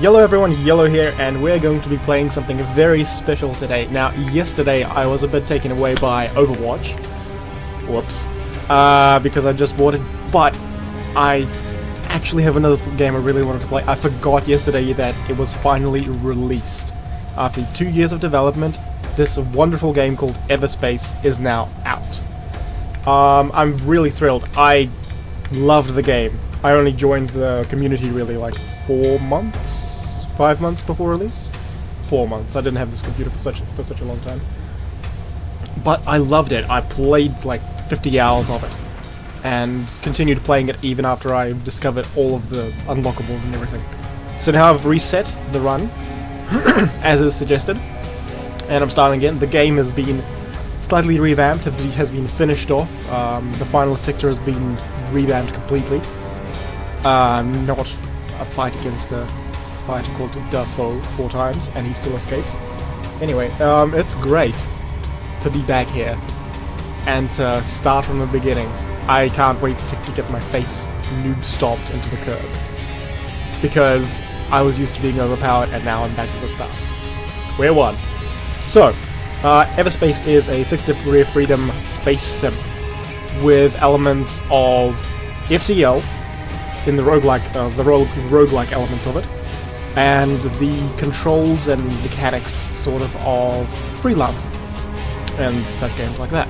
Yellow everyone, Yellow here, and we're going to be playing something very special today. Now, yesterday I was a bit taken away by Overwatch. Whoops. Because I just bought it, but I actually have another game I really wanted to play. I forgot yesterday that it was finally released. After 2 years of development, this wonderful game called Everspace is now out. I'm really thrilled. I loved the game. I only joined the community really like 5 months before release? 4 months. I didn't have this computer for such a long time. But I loved it. I played like 50 hours of it. And continued playing it even after I discovered all of the unlockables and everything. So now I've reset the run, as is suggested. And I'm starting again. The game has been slightly revamped. It has been finished off. The final sector has been revamped completely. Not a fight against a fighter called Duffo 4 times, and he still escapes. Anyway, it's great to be back here and to start from the beginning. I can't wait to get my face noob stomped into the curb, because I was used to being overpowered and now I'm back to the start. Square one. So, Everspace is a 6th degree of freedom space sim with elements of FTL in the roguelike elements of it, and the controls and mechanics sort of freelancing and such games like that.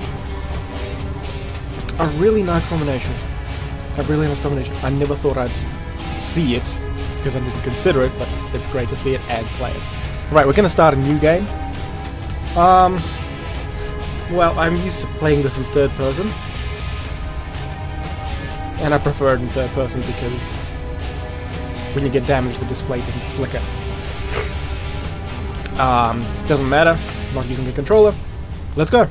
A really nice combination. I never thought I'd see it, because I didn't consider it, but it's great to see it and play it. Right, we're going to start a new game. Well, I'm used to playing this in third person, and I prefer it in third person because when you get damaged, the display doesn't flicker. Doesn't matter, I'm not using a controller. Let's go.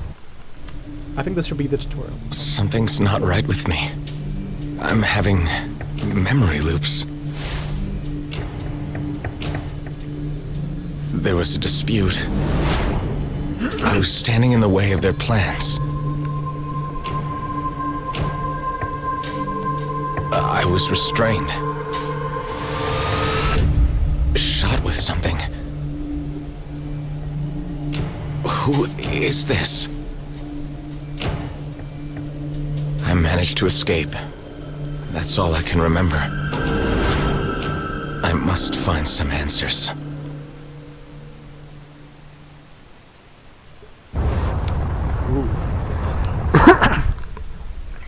I think this should be the tutorial. Something's not right with me. I'm having memory loops. There was a dispute. I was standing in the way of their plans. I was restrained. Shot with something. Who is this? I managed to escape. That's all I can remember. I must find some answers. Ooh.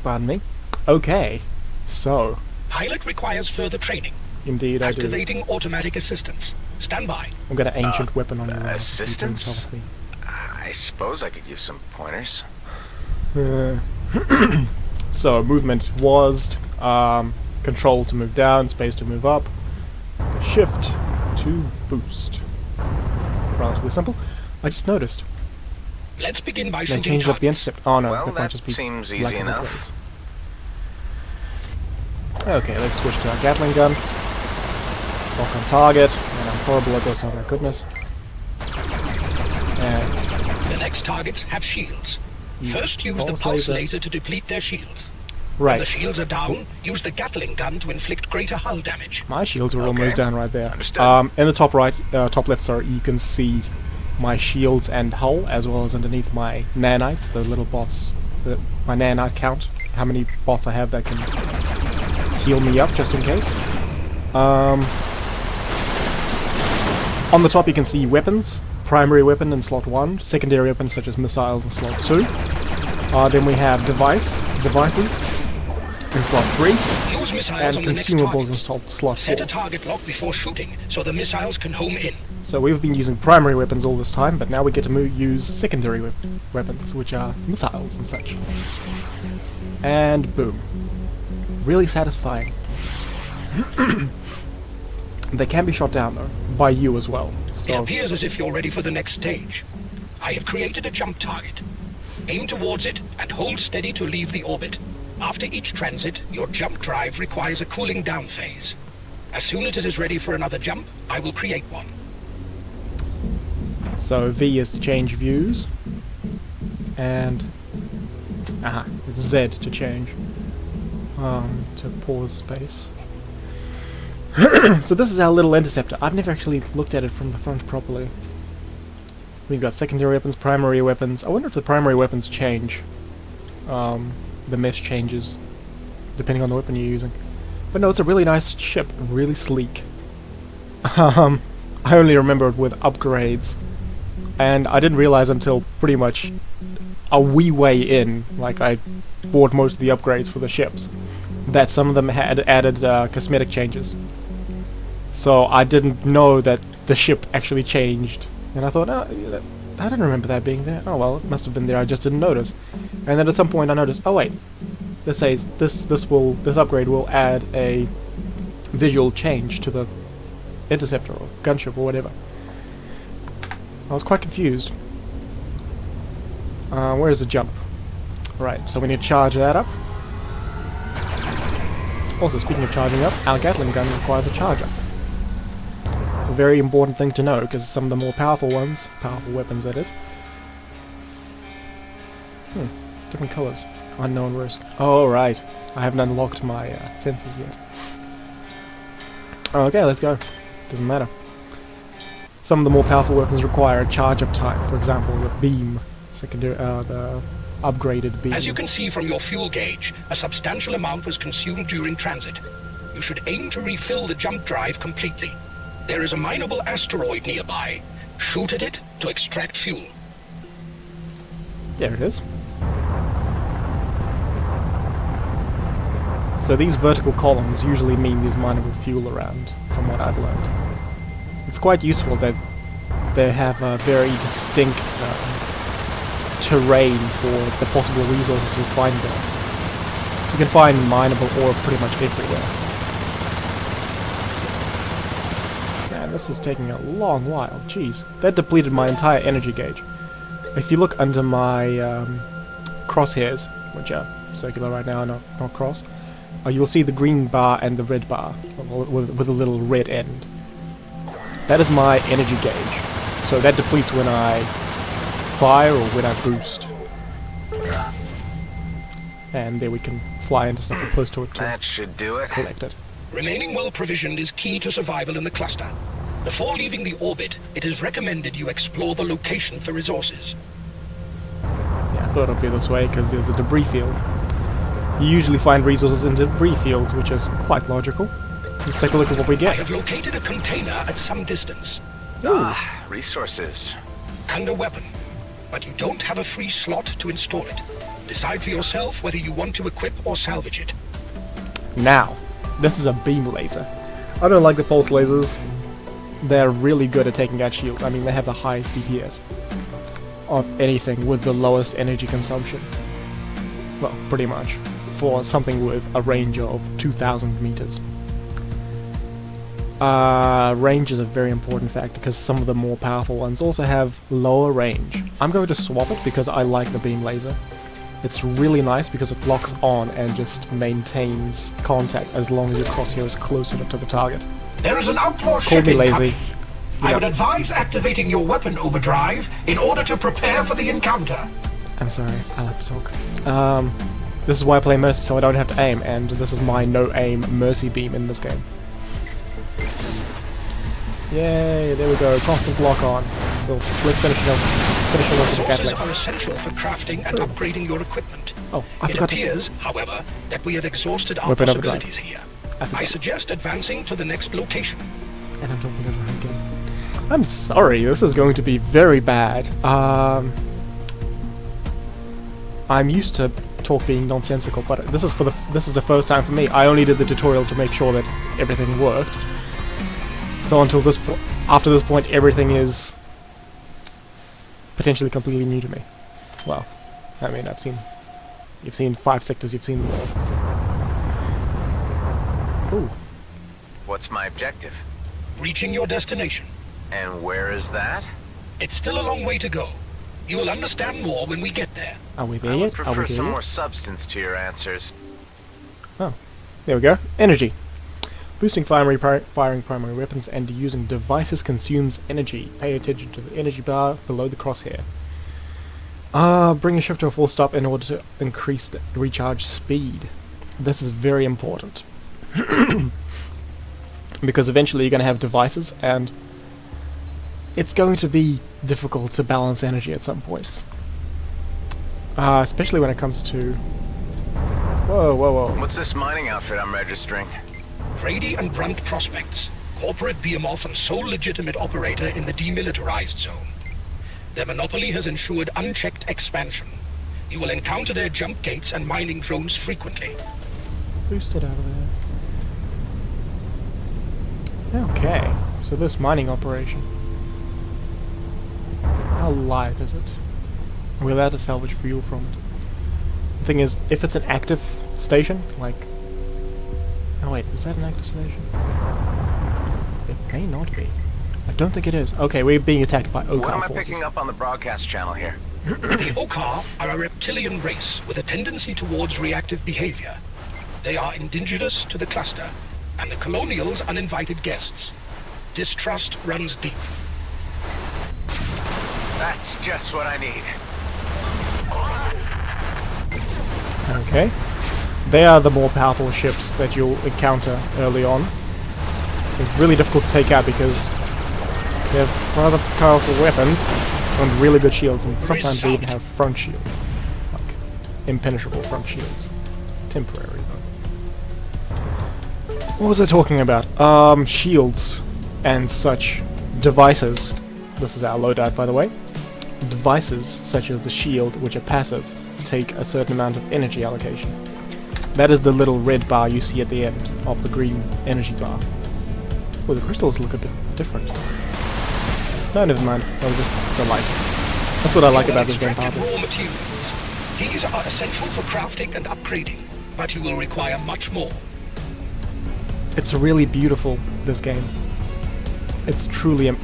Pardon me. Okay, so... Pilot requires further training. Indeed, I do. Activating automatic assistance. Stand by. I've got an ancient weapon on your Assistance? I suppose I could use some pointers. So, movement was control to move down, space to move up, shift to boost. Relatively simple. I just noticed. Let's begin by They shooting changed up the targets. intercept. Oh no, Well, that might that just be seems black easy and white enough. blades. Okay, let's switch to our Gatling gun. Lock on target, and I'm horrible at this, oh my goodness. And The next targets have shields. First, use the pulse pulse laser. laser to deplete their shields. When right, the shields are down, use the Gatling gun to inflict greater hull damage. my shields were almost down right there. Understood. In the top right, top left, sorry, you can see my shields and hull, as well as underneath my nanites, the little bots, my nanite count, how many bots I have that can heal me up just in case. On the top you can see weapons, primary weapon in slot 1, secondary weapons such as missiles in slot 2. Then we have devices in slot 3, Use missiles and on the next consumables in targets. slot 4. Set a target lock before shooting, so the missiles can home in. So we've been using primary weapons all this time, but now we get to use secondary weapons, which are missiles and such. And boom. Really satisfying. They can be shot down though, by you as well. It So appears as if you're ready for the next stage. I have created a jump target. Aim towards it and hold steady to leave the orbit. After each transit, your jump drive requires a cooling down phase. As soon as it is ready for another jump, I will create one. So V is to change views, and it's Z to change. To pause space. So this is our little interceptor. I've never actually looked at it from the front properly. We've got secondary weapons, primary weapons. I wonder if the primary weapons change. The mesh changes depending on the weapon you're using. But no, it's a really nice ship, really sleek. I only remember it with upgrades, and I didn't realize until pretty much a wee way in, like I bought most of the upgrades for the ships, that some of them had added cosmetic changes. So I didn't know that the ship actually changed, and I thought, oh, I didn't remember that being there. Oh well, it must have been there. I just didn't notice. And then at some point I noticed, oh wait, this says this upgrade will add a visual change to the interceptor or gunship or whatever. I was quite confused. Where's the jump? Right, so we need to charge that up. Also, speaking of charging up, our Gatling gun requires a charger. A very important thing to know, because some of the more powerful ones, powerful weapons that is. Different colours. Unknown risk. Oh, right. I haven't unlocked my sensors yet. Okay, let's go. Doesn't matter. Some of the more powerful weapons require a charge-up time. For example, the beam. Secondary, the upgraded beam. As you can see from your fuel gauge, a substantial amount was consumed during transit. You should aim to refill the jump drive completely. There is a mineable asteroid nearby. Shoot at it to extract fuel. There it is. So these vertical columns usually mean there's mineable fuel around, from what I've learned. It's quite useful that they have a very distinct terrain for the possible resources you find there. You can find mineable ore pretty much everywhere. Man, this is taking a long while. Jeez, that depleted my entire energy gauge. If you look under my crosshairs, which are circular right now, not cross, you'll see the green bar and the red bar with a little red end. That is my energy gauge. So that depletes when I fire or when I boost. And there we can fly into something close to it to That should do it. collect it. Remaining well provisioned is key to survival in the cluster. Before leaving the orbit, it is recommended you explore the location for resources. Yeah, I thought it'd be this way because there's a debris field. You usually find resources in debris fields, which is quite logical. Let's take a look at what we I get. have located a container at some distance. Resources. And a weapon. But you don't have a free slot to install it. Decide for yourself whether you want to equip or salvage it. Now, this is a beam laser. I don't like the pulse lasers. They're really good at taking out shields. I mean, they have the highest DPS of anything with the lowest energy consumption. Well, pretty much. For something with a range of 2,000 meters. Range is a very important factor because some of the more powerful ones also have lower range. I'm going to swap it because I like the beam laser. It's really nice because it locks on and just maintains contact as long as your crosshair is close enough to the target. There is an outlaw Call ship me incoming. lazy. I would advise activating your weapon overdrive in order to prepare for the encounter. I'm sorry, I like to talk. This is why I play Mercy, so I don't have to aim, and this is my no-aim Mercy beam in this game. Yay, there we go, constant lock on. Let's finish it off with the Resources Gatling. are essential for crafting and upgrading your equipment. Oh, I It forgot to... appears, however, that we have exhausted our Weapon overdrive. possibilities here. I forgot. I suggest advancing to the next location. And I'm talking over her again. I'm sorry, this is going to be very bad. I'm used to talk being nonsensical, but this is the first time for me. I only did the tutorial to make sure that everything worked. So until this after this point, everything is potentially completely new to me. Well, I mean, you've seen 5 sectors, you've seen them all. Ooh. What's my objective? Reaching your destination. And where is that? It's still a long way to go. You will understand more when we get there. Are we there I would yet? Are prefer we there some yet? more substance to your answers. Oh, there we go. Energy. Boosting firing primary weapons and using devices consumes energy. Pay attention to the energy bar below the crosshair. Bring your ship to a full stop in order to increase the recharge speed. This is very important. because eventually you're going to have devices, and it's going to be difficult to balance energy at some points. Especially when it comes to... Whoa, whoa, whoa. What's this mining outfit I'm registering? Grady and Brunt Prospects, corporate behemoth and sole legitimate operator in the demilitarized zone. Their monopoly has ensured unchecked expansion. You will encounter their jump gates and mining drones frequently. Boosted out of there. Okay, so this mining operation. How live is it? Are we allowed to salvage fuel from it? The thing is, if it's an active station, like... Oh wait, is that an active station? It may not be. I don't think it is. Okay, we're being attacked by Okar What am I forces. picking up on the broadcast channel here? The Okar are a reptilian race with a tendency towards reactive behavior. They are indigenous to the cluster, and the colonials uninvited guests. Distrust runs deep. That's just what I need. Okay. They are the more powerful ships that you'll encounter early on. It's really difficult to take out because they have rather powerful weapons and really good shields, and sometimes they even have front shields. Like, impenetrable front shields. Temporary, though. What was I talking about? Shields and such devices. This is our loadout, by the way. Devices, such as the shield, which are passive, take a certain amount of energy allocation. That is the little red bar you see at the end of the green energy bar. Oh, the crystals look a bit different. No, never mind. That was just the light. That's what I like about this game, raw materials. These are essential for crafting and upgrading, but you will require much more. It's really beautiful, this game. It's truly ooh.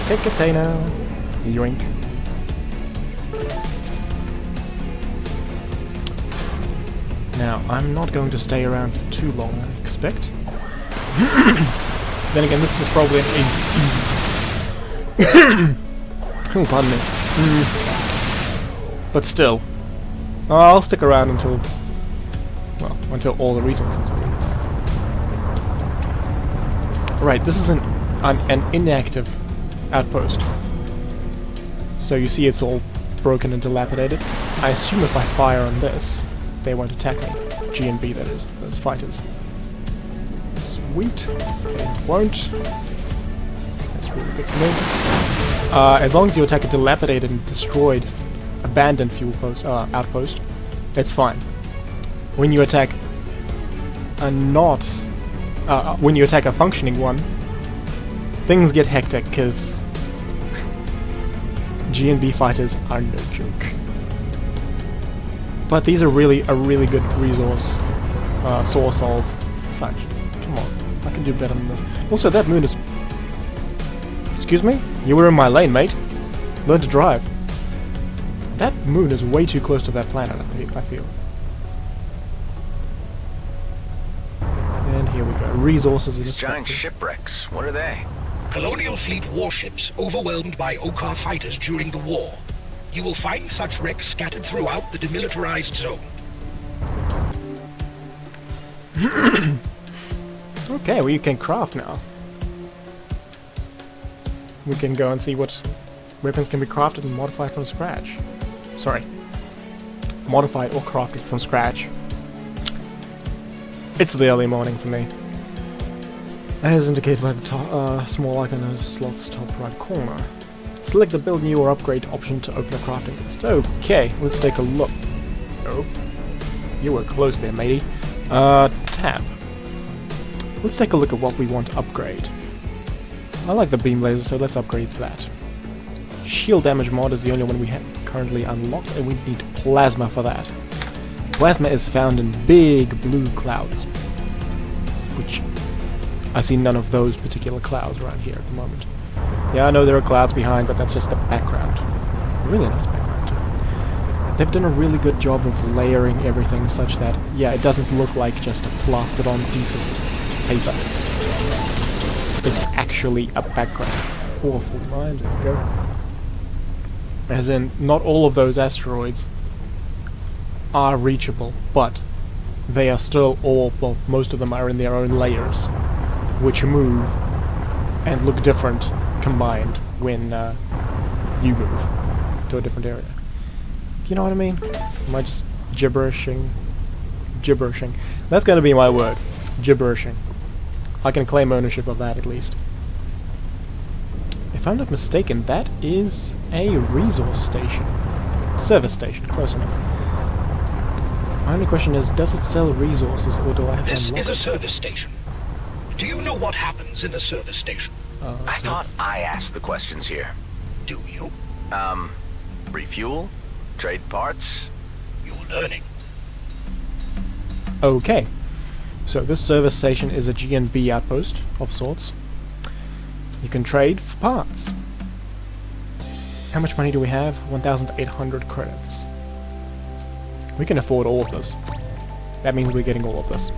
Take a container. Yoink. Now, I'm not going to stay around for too long, I expect. Then again, this is probably an easy... Oh, pardon me. But still. I'll stick around until... Well, until all the resources are in. Right, this is an inactive outpost. So you see it's all broken and dilapidated. I assume if I fire on this, they won't attack me. G&B, that is, those fighters. Sweet. They won't. That's really good for me. As long as you attack a dilapidated and destroyed, abandoned fuel post, outpost, it's fine. When you attack a when you attack a functioning one, things get hectic because G&B fighters are no joke. But these are really a really good resource source of fudge. Come on, I can do better than this. Also, that moon is... Excuse me? You were in my lane, mate. Learn to drive. That moon is way too close to that planet, I feel. And here we go. Resources are These giant destructive. shipwrecks, what are they? Colonial fleet warships overwhelmed by Okar fighters during the war. You will find such wrecks scattered throughout the demilitarized zone. Okay, well you can craft now. We can go and see what weapons can be crafted and modified from scratch. Sorry. Modified or crafted from scratch. It's the early morning for me. As indicated by the small icon in the slot's top right corner. Select the build new or upgrade option to open a crafting list. Okay, let's take a look. Oh, you were close there, matey. Tab. Let's take a look at what we want to upgrade. I like the beam laser, so let's upgrade that. Shield damage mod is the only one we have currently unlocked, and we need plasma for that. Plasma is found in big blue clouds, which I see none of those particular clouds around here at the moment. Yeah, I know there are clouds behind, but that's just the background. Really nice background too. They've done a really good job of layering everything such that, yeah, it doesn't look like just a plastered on piece of paper. It's actually a background. Awful line, there we go. As in, not all of those asteroids are reachable, but they are still all, well, most of them are in their own layers, which move and look different combined when you move to a different area. You know what I mean? Am I just gibberishing? Gibberishing. That's going to be my word. Gibberishing. I can claim ownership of that at least. If I'm not mistaken, that is a resource station. Service station, close enough. My only question is, does it sell resources, or do I have to This unlock is a it? service station. Do you know what happens in a service station? I thought I asked the questions here. Do you? Refuel? Trade parts? You're learning. Okay. So this service station is a G&B outpost of sorts. You can trade for parts. How much money do we have? 1,800 credits. We can afford all of this. That means we're getting all of this.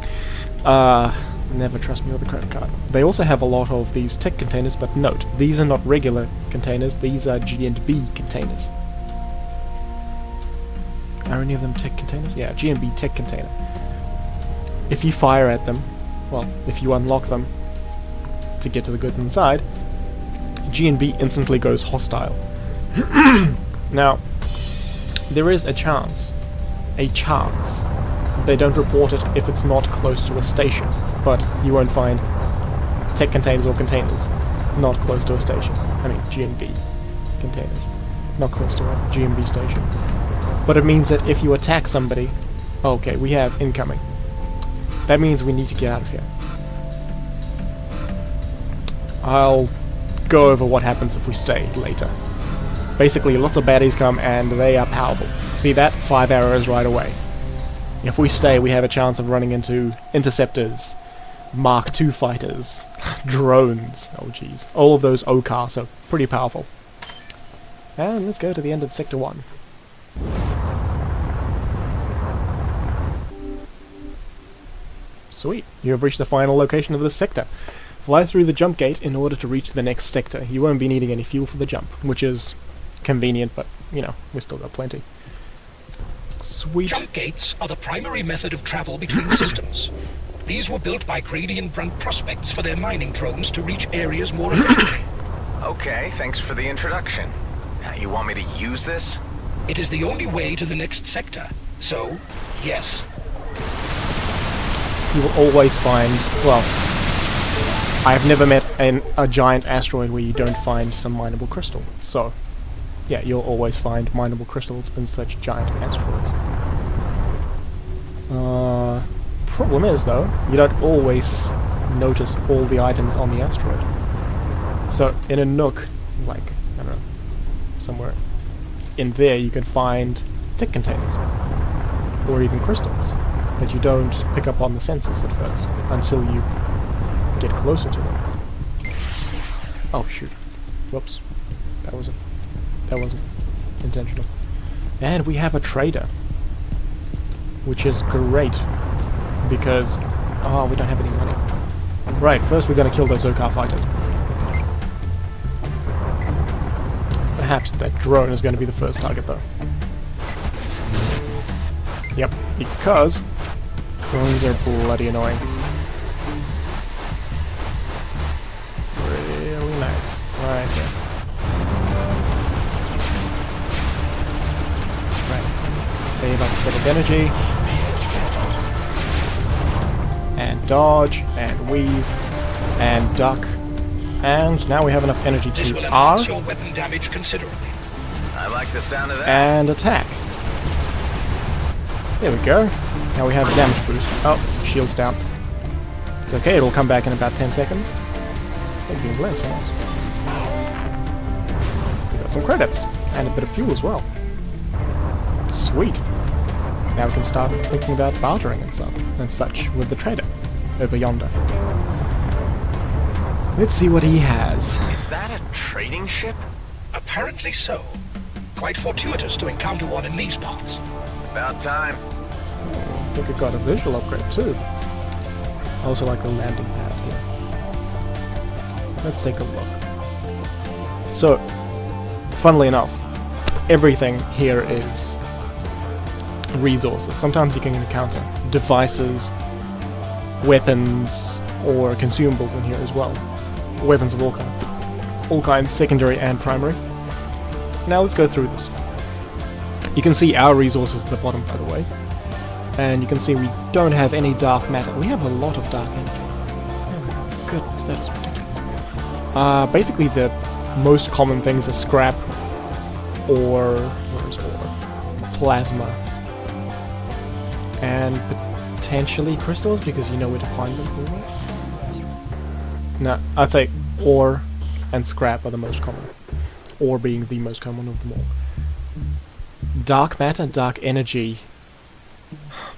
Never trust me with a credit card. They also have a lot of these tech containers, but note, these are not regular containers, these are G&B containers. Are any of them tech containers? Yeah, G&B tech container. If you fire at them, well, if you unlock them to get to the goods inside, G&B instantly goes hostile. Now, there is a chance they don't report it if it's not close to a station, but you won't find tech containers or containers not close to a station. I mean, G&B containers, not close to a G&B station. But it means that if you attack somebody, okay, we have incoming. That means we need to get out of here. I'll go over what happens if we stay later. Basically, lots of baddies come and they are powerful. See that? 5 arrows right away. If we stay, we have a chance of running into interceptors, Mark II fighters, drones, oh jeez. All of those OCAR, so pretty powerful. And let's go to the end of Sector 1. Sweet, you have reached the final location of this sector. Fly through the jump gate in order to reach the next sector. You won't be needing any fuel for the jump, which is convenient, but, you know, we still got plenty. Sweet. Jump gates are the primary method of travel between systems. These were built by Grady and Brunt prospects for their mining drones to reach areas more efficiently. Okay, thanks for the introduction. Now, you want me to use this? It is the only way to the next sector. So, yes. You will always find, well, I've never met a giant asteroid where you don't find some mineable crystal. So, yeah, you'll always find mineable crystals in such giant asteroids. Problem is, though, you don't always notice all the items on the asteroid. So, in a nook, like, I don't know, somewhere in there, you can find tech containers, or even crystals, that you don't pick up on the sensors at first, until you get closer to them. Oh shoot. Whoops. That wasn't intentional. And we have a trader, which is great, because, oh, we don't have any money. Right, first we're gonna kill those OCAR fighters. Perhaps that drone is gonna be the first target, though. Yep, because drones are bloody annoying. Really nice. Right here. Right. Save up a bit of energy. And dodge, and weave, and duck. And now we have enough energy This to will R, enhance your weapon damage considerably. I like the sound of that. and attack. There we go. Now we have a damage boost. Oh, shield's down. It's okay, it'll come back in about 10 seconds. Maybe less, almost. We got some credits, and a bit of fuel as well. Sweet. Now we can start thinking about bartering and stuff, and such, with the trader, over yonder. Let's see what he has. Is that a trading ship? Apparently so. Quite fortuitous to encounter one in these parts. About time. I think it got a visual upgrade too. I also like the landing pad here. Let's take a look. So, funnily enough, everything here is resources. Sometimes you can encounter devices, weapons, or consumables in here as well. Weapons of all kinds, secondary and primary. Now let's go through this. You can see our resources at the bottom, by the way. And you can see we don't have any dark matter. We have a lot of dark energy. Oh my goodness, that is ridiculous. Basically the most common things are scrap, or where's ore? Plasma. And potentially crystals, because you know where to find them almost. No, I'd say ore and scrap are the most common. Ore being the most common of them all. Dark matter, dark energy,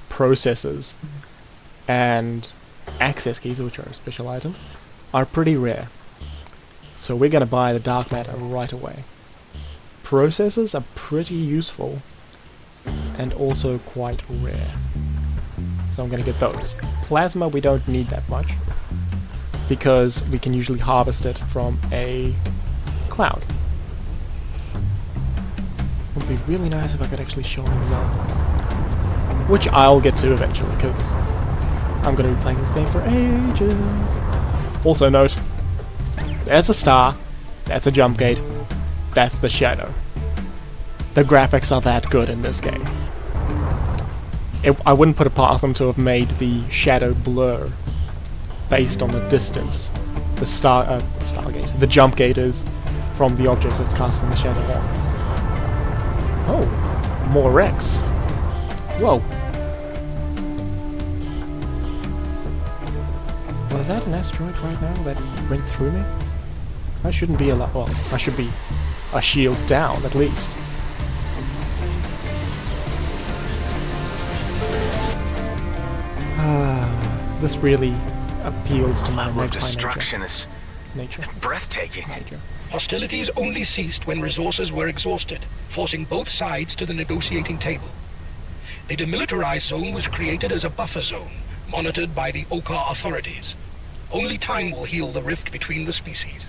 processors, and access keys, which are a special item, are pretty rare. So we're gonna buy the dark matter right away. Processors are pretty useful, and also quite rare. So I'm gonna get those. Plasma we don't need that much, because we can usually harvest it from a cloud. Would be really nice if I could actually show an example. Which I'll get to eventually, because I'm going to be playing this game for ages. Also note, there's a star, that's a jump gate, that's the shadow. The graphics are that good in this game. I wouldn't put it past them to have made the shadow blur based on the distance the Stargate, the jump gate is from the object that's casting the shadow on. Oh, more wrecks. Whoa. Was that an asteroid right now that went through me? I shouldn't be allowed. Well, I should be a shield down at least. This really appeals to my magpie destruction is nature. breathtaking. Hostilities only ceased when resources were exhausted, forcing both sides to the negotiating table. The demilitarized zone was created as a buffer zone, monitored by the Okar authorities. Only time will heal the rift between the species.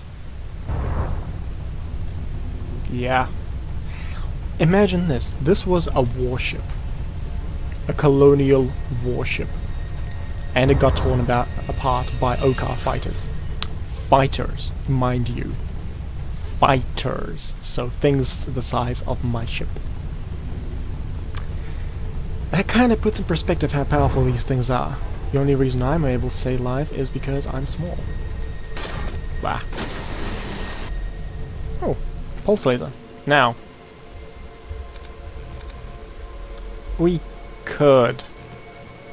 Yeah. Imagine this. This was a warship. A colonial warship. And it got torn apart by Okar fighters. Fighters, mind you. Fighters. So things the size of my ship. That kind of puts in perspective how powerful these things are. The only reason I'm able to stay alive is because I'm small. Bah. Oh, pulse laser. Now, we could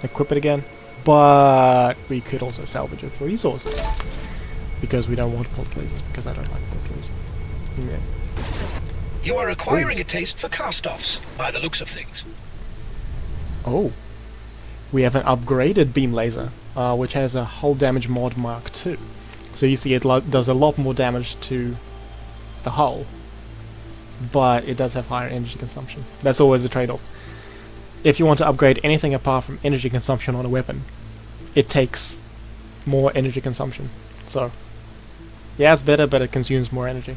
equip it again, but we could also salvage it for resources. Because we don't want pulse lasers, because I don't like pulse lasers. Yeah. You are acquiring a taste for cast-offs, by the looks of things. Oh. We have an upgraded beam laser, which has a hull damage mod Mark II. So you see it does a lot more damage to the hull, but it does have higher energy consumption. That's always a trade-off. If you want to upgrade anything apart from energy consumption on a weapon, it takes more energy consumption. So, yeah, it's better, but it consumes more energy.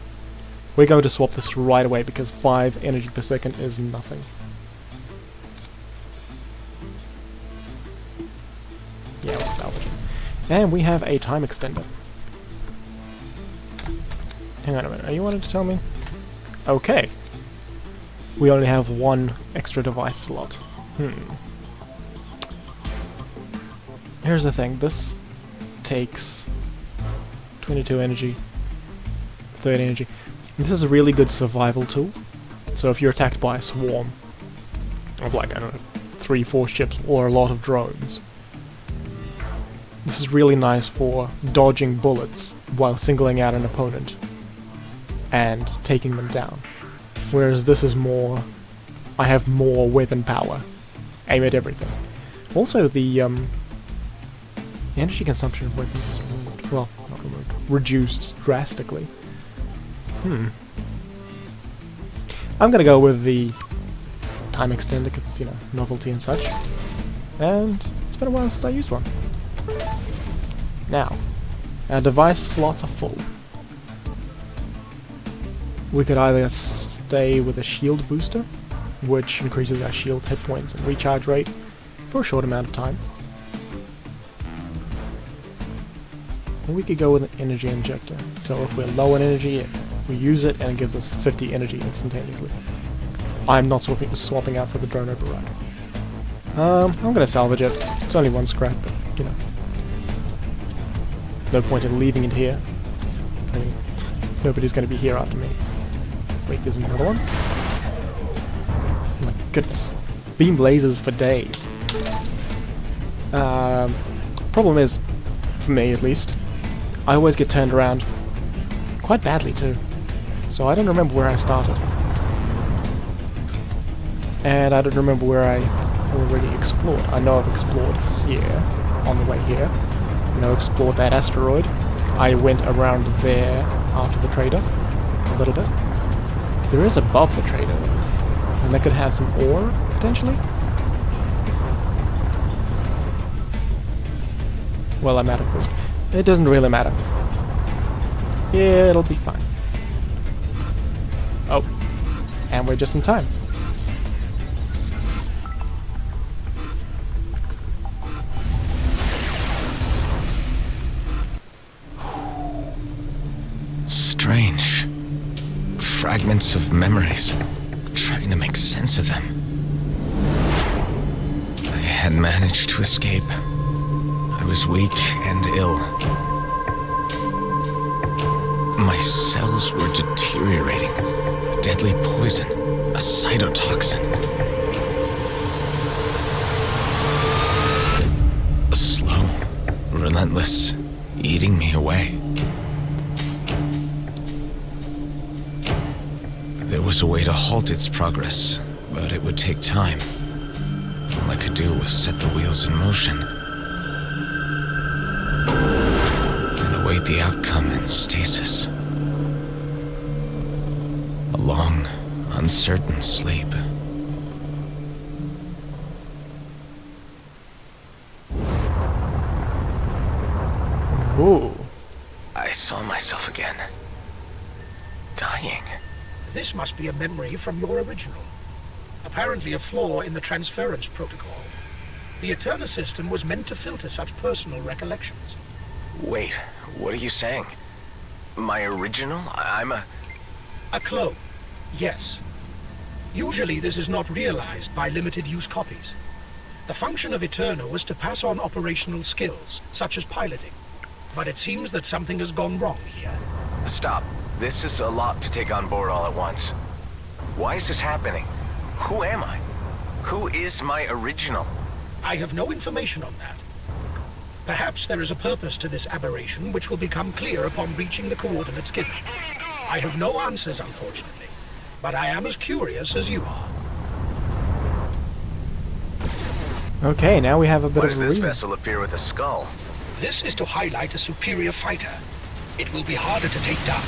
We're going to swap this right away because 5 energy per second is nothing. Yeah, we'll salvage it. And we have a time extender. Hang on a minute, are you wanting to tell me? Okay. We only have 1 extra device slot. Here's the thing, this takes 22 energy, 30 energy. This is a really good survival tool. So if you're attacked by a swarm of like, I don't know, 3-4 ships or a lot of drones, this is really nice for dodging bullets while singling out an opponent and taking them down. Whereas this is more, I have more weapon power. Aim at everything. Also the energy consumption of weapons is removed. Well, not removed. Reduced drastically. I'm gonna go with the time extender because, you know, novelty and such. And it's been a while since I used one. Now, our device slots are full. We could either stay with a shield booster, which increases our shield hit points and recharge rate for a short amount of time. And we could go with an energy injector. So if we're low on energy, we use it and it gives us 50 energy instantaneously. I'm not swapping out for the drone override. I'm gonna salvage it. It's only one scrap, but you know. No point in leaving it here. I mean, nobody's gonna be here after me. Wait, there's another one? Oh my goodness. Beam blazes for days. Problem is, for me at least, I always get turned around quite badly too. So I don't remember where I started. And I don't remember where I already explored. I know I've explored here, on the way here. I know I explored that asteroid. I went around there after the trader, a little bit. There is above the trader though. And that could have some ore, potentially? Well, I'm out of boost. It doesn't really matter. Yeah, it'll be fine. Oh. And we're just in time. Strange. Fragments of memories. Trying to make sense of them. I had managed to escape. I was weak and ill. My cells were deteriorating. A deadly poison. A cytotoxin. Slow. Relentless. Eating me away. There was a way to halt its progress, but it would take time. All I could do was set the wheels in motion and await the outcome in stasis. A long, uncertain sleep. Ooh. I saw myself again. Dying. This must be a memory from your original. Apparently a flaw in the transference protocol. The Eterna system was meant to filter such personal recollections. Wait, what are you saying? My original? I'm a... A clone, yes. Usually this is not realized by limited-use copies. The function of Eterna was to pass on operational skills, such as piloting. But it seems that something has gone wrong here. Stop. This is a lot to take on board all at once. Why is this happening? Who am I? Who is my original? I have no information on that. Perhaps there is a purpose to this aberration which will become clear upon reaching the coordinates given. I have no answers, unfortunately, but I am as curious as you are. Okay, now we have a bit Why of does a this reason. vessel appear with a skull? This is to highlight a superior fighter. It will be harder to take down.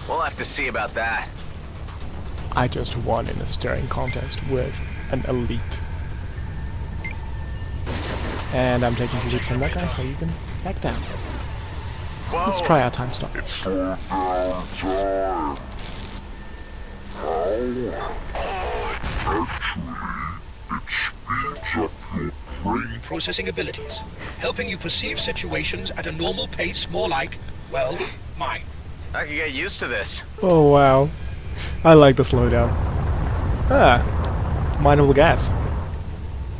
We'll have to see about that. I just won in a staring contest with an elite. And I'm taking the lead from that guy, so you can back down. Let's try our time stop. Processing abilities, helping you perceive situations at a normal pace more like, well, mine. I can get used to this. Oh wow. I like the slowdown. Ah. Mineable gas.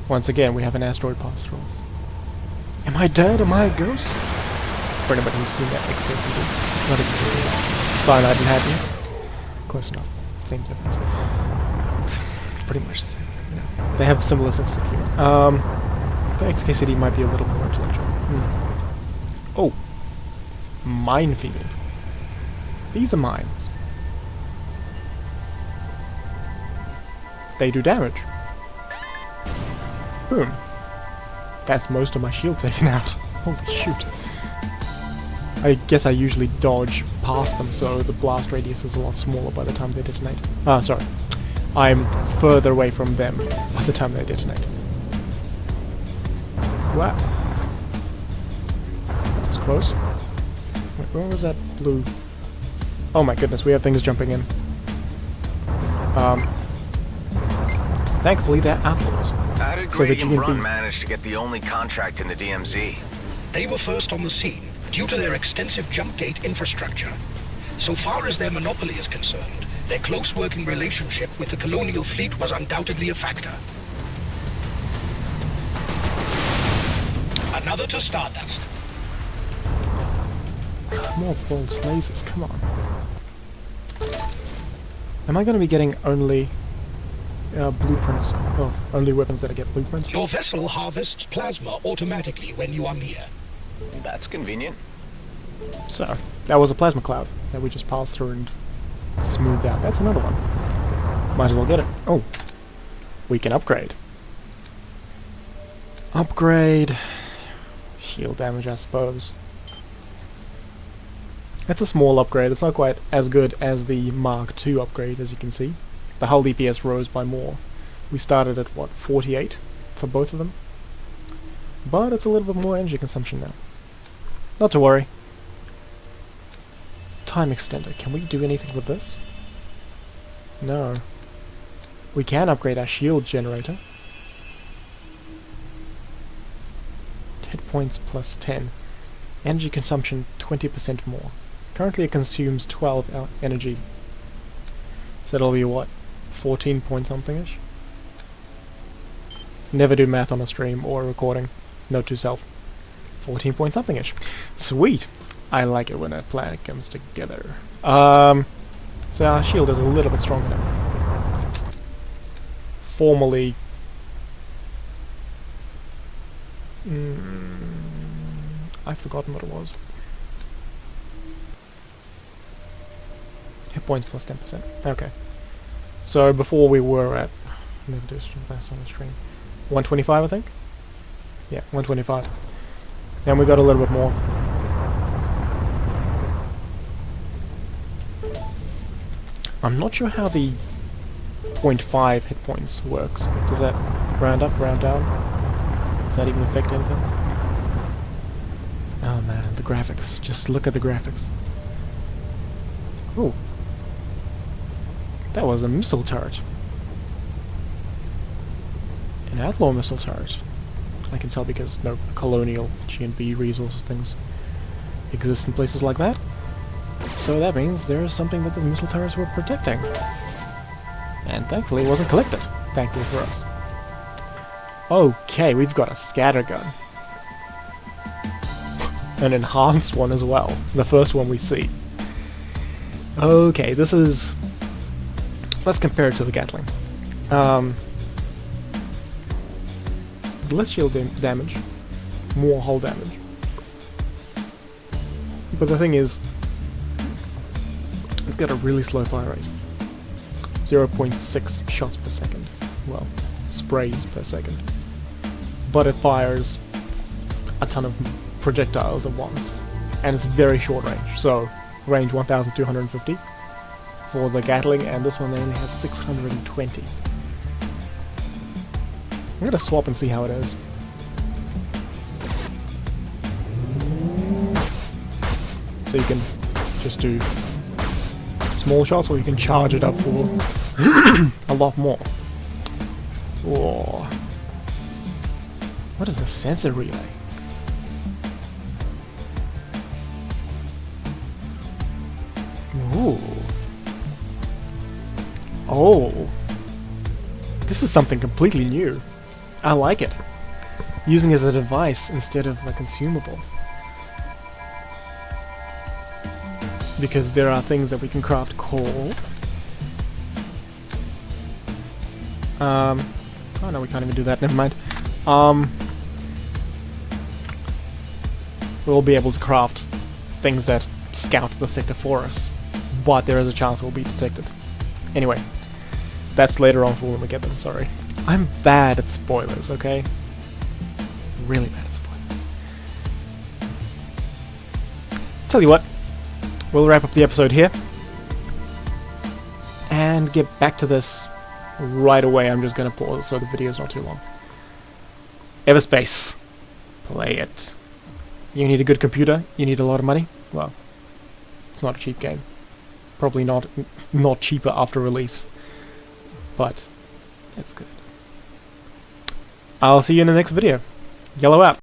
Once again, we have an asteroid pass through us. Am I dead? Am I a ghost? For anybody who's seen that XKCD. Not XKCD. Cyanide and happiness. Close enough. Same difference. Pretty much the same. You know. They have similar sense of humor. The XKCD might be a little more intellectual. Oh. Minefield. These are mines. They do damage. Boom. That's most of my shield taken out. Holy shoot. I guess I usually dodge past them, so the blast radius is a lot smaller by the time they detonate. Ah, sorry. I'm further away from them by the time they detonate. Wow. That was close. Wait, where was that blue? Oh my goodness, we have things jumping in. Thankfully, they're apples. How did So that Grady you and can Brun be- manage to get the only contract in the DMZ? They were first on the scene due to their extensive jump gate infrastructure. So far as their monopoly is concerned, their close working relationship with the colonial fleet was undoubtedly a factor. Another to Stardust. More pulse lasers, come on. Am I going to be getting only blueprints? Oh, only weapons that I get blueprints for? Your vessel harvests plasma automatically when you are near. That's convenient. So, that was a plasma cloud that we just passed through and smoothed out. That's another one. Might as well get it. Oh, we can upgrade. Upgrade. Shield damage, I suppose. It's a small upgrade. It's not quite as good as the Mark II upgrade, as you can see. The hull DPS rose by more. We started at, what, 48 for both of them? But it's a little bit more energy consumption now. Not to worry. Time extender. Can we do anything with this? No. We can upgrade our shield generator. Hit points plus 10. Energy consumption 20% more. Currently it consumes 12 energy. So that'll be what? 14 point something-ish? Never do math on a stream or a recording. Note to self. 14 point something-ish. Sweet! I like it when a plan comes together. So our shield is a little bit stronger now. Formerly... I've forgotten what it was. Hit points plus 10%. Okay. So before we were at... Never do best on the stream. 125, I think? Yeah, 125. Then we got a little bit more. I'm not sure how the 0.5 hit points works. Does that round up, round down? Does that even affect anything? Oh man, the graphics. Just look at the graphics. Ooh. That was a missile turret. An outlaw missile turret. I can tell because no colonial G&B resources things exist in places like that. So that means there is something that the missile turrets were protecting. And thankfully it wasn't collected. Thankfully for us. Okay, we've got a scattergun. An enhanced one as well. The first one we see. Okay, this is... Let's compare it to the Gatling. Less shield damage. More hull damage. But the thing is... It's got a really slow fire rate. 0.6 shots per second. Well, sprays per second. But it fires a ton of projectiles at once. And it's very short range. So, range 1250 for the Gatling, and this one only has 620. I'm gonna swap and see how it is. So you can just do small shots, or you can charge it up for a lot more. Whoa. What is the sensor relay? Ooh. Oh. This is something completely new. I like it. Using it as a device instead of a consumable. Because there are things that we can craft called... oh no, we can't even do that, never mind. We'll be able to craft things that scout the sector for us. But there is a chance we'll be detected. Anyway, that's later on for when we get them, sorry. I'm bad at spoilers, okay? Really bad at spoilers. Tell you what, we'll wrap up the episode here. And get back to this right away. I'm just gonna pause so the video's not too long. Everspace. Play it. You need a good computer? You need a lot of money? Well, it's not a cheap game. Probably not cheaper after release. But, it's good. I'll see you in the next video. Yellow out.